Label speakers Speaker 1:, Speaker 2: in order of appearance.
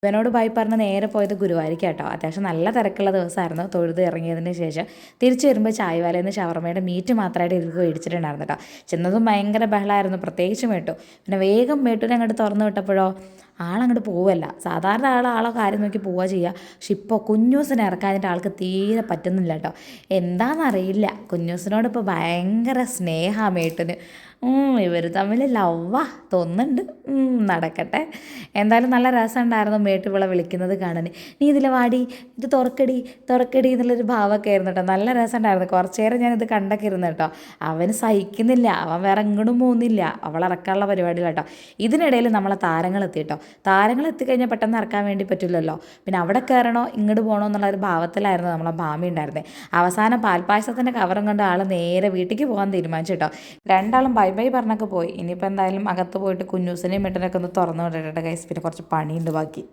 Speaker 1: ഇവനോട് ബൈ പറഞ്ഞ് നേരെ പോയത് ഗുരുവായൂർക്ക് കേട്ടോ. അത്യാവശ്യം നല്ല തിരക്കുള്ള ദിവസമായിരുന്നു. തൊഴുത് ഇറങ്ങിയതിന് ശേഷം തിരിച്ചു വരുമ്പോൾ ചായവാലയിൽ നിന്ന് ഷവർമയുടെ മീറ്റ് മാത്രമായിട്ട് ഇവർക്ക് മേടിച്ചിട്ടുണ്ടായിരുന്നു കേട്ടോ. ചെന്നതും ഭയങ്കര ബഹളമായിരുന്നു, പ്രത്യേകിച്ച് മേട്ടു. പിന്നെ വേഗം മേട്ടുവിനെ അങ്ങോട്ട് തുറന്നു വിട്ടപ്പോഴോ ആളങ്ങോട്ട് പോവല്ല. സാധാരണ ആളെ കാര്യം നോക്കി പോവുക ചെയ്യുക. പക്ഷെ ഇപ്പോൾ കുഞ്ഞൂസിനെ ഇറക്കാനായിട്ട് ആൾക്ക് തീരെ പറ്റുന്നില്ല കേട്ടോ. എന്താണെന്നറിയില്ല, കുഞ്ഞൂസിനോട് ഇപ്പോൾ ഭയങ്കര സ്നേഹമാണ് മേട്ടിന്. ഇവർ തമ്മിൽ ലവ്വാ തോന്നുന്നുണ്ട്. നടക്കട്ടെ. എന്തായാലും നല്ല രസമുണ്ടായിരുന്നു മേട്ട് ഇവളെ വിളിക്കുന്നത് കാണാൻ. നീ ഇതിൽ വാടി, ഇത് തുറക്കടി തുറക്കടി എന്നുള്ളൊരു ഭാവമൊക്കെ ആയിരുന്നു കേട്ടോ. നല്ല രസമുണ്ടായിരുന്നു. കുറച്ച് നേരം ഞാനിത് കണ്ടൊക്കെ ഇരുന്നു കേട്ടോ. അവന് സഹിക്കുന്നില്ല, അവൻ വേറെ എങ്ങോട്ടും പോകുന്നില്ല, അവൾ ഇറക്കാനുള്ള പരിപാടിയില്ല കേട്ടോ. ഇതിനിടയിൽ നമ്മളെ താരങ്ങൾ എത്തി കേട്ടോ. താരങ്ങൾ എത്തിക്കഴിഞ്ഞാൽ പെട്ടെന്ന് ഇറക്കാൻ വേണ്ടി പറ്റില്ലല്ലോ. പിന്നെ അവിടെ കയറണോ ഇങ്ങോട്ട് പോകണോ എന്നുള്ള ഒരു ഭാവത്തിലായിരുന്നു നമ്മളെ ഭാമി ഉണ്ടായിരുന്നത്. അവസാനം പാൽപ്പായസത്തിൻ്റെ കവറും കൊണ്ട് ആൾ നേരെ വീട്ടിലേക്ക് പോകാൻ തീരുമാനിച്ചു കേട്ടോ. രണ്ടാളും ബൈ ബൈ പറഞ്ഞൊക്കെ പോയി. ഇനിയിപ്പോൾ എന്തായാലും അകത്ത് പോയിട്ട് കുഞ്ഞൂസിനെയും മിട്ടനൊക്കെ ഒന്ന് തുറന്നു വിട്ടിട്ട് ഗൈസ്, പിന്നെ കുറച്ച് പണിയുണ്ട് ബാക്കി.